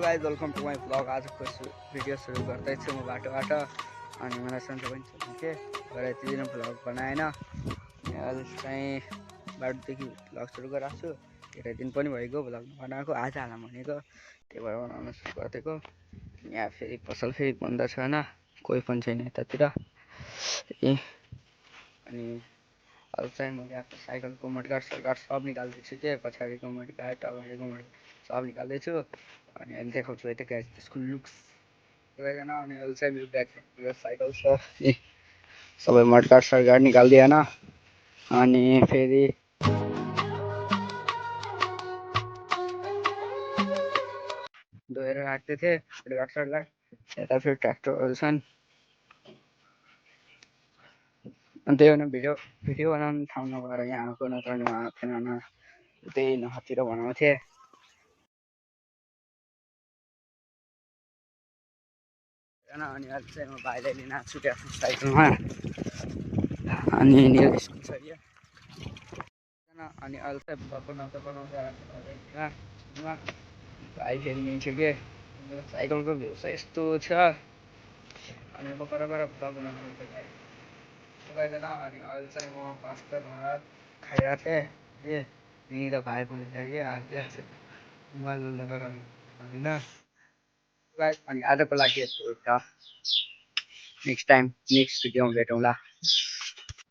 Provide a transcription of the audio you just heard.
Guys welcome to my blog. आजको video सुरु गर्दैछु म बाटोबाट। अनि मलाई सन्चो पनि छ के भएर यति दिन ब्लग बनाएन। अहिले चाहिँ बाटोदेखि ब्लग सुरु गरेको छु। धेरै दिन पनि भइगयो ब्लग बनाएको, आज हालौँ भनेको, त्यही भएर बनाउन सुरु गरिदिएको। यहाँ फेरि पसल फेरि बन्द छ होइन, कोही पनि छैन यतातिर। अनि अहिले चाहिँ मैले आफ्नो साइकलको मडगाड सरगाड सब निकाल्दैछु के, पछाडिको मडगाड अगाडिको मडगाड सब निकाल्दैछु। अनि अहिले देखाउँछु है त गाइस त्यसको लुक्स हेरेन। अनि अहिले चाहिँ मेरो ब्यागमा मेरो साइकल छ, सबै मडगाड सरगाड निकालिदिएन। अनि फेरि धोएर राख्दै थिएँ मडगाड सरगाड। यता फेरि ट्र्याक्टरहरू छन्। अनि त्यही भएर भिडियो बनाउनु ठाउँ नभएर यहाँ आएको, नत्र उहाँ आएको थिएन न, त्यही नहतिर बनाउँथेँ। अनि अहिले चाहिँ म भाइलाई लिन आएको छु आफ्नो साइकलमा। अनि यिनीहरू स्कुल छ यो। अनि अहिले चाहिँ बनाउँदै भाइ फेरि लिन्छु के। साइकलको भ्यू चाहिँ यस्तो छ। अनि म पर ब्लग बनाउनु गइदिएन। अनि अहिले चाहिँ म पास्ता भात खाइरहेको थिएँ ए यहीँ भाइ बोलेको कि आज मोबाइल होइन। अनि आजको लागि यस्तो हुन्छ, नेक्स्ट टाइम नेक्स्ट भिडियोमा भेटौँला।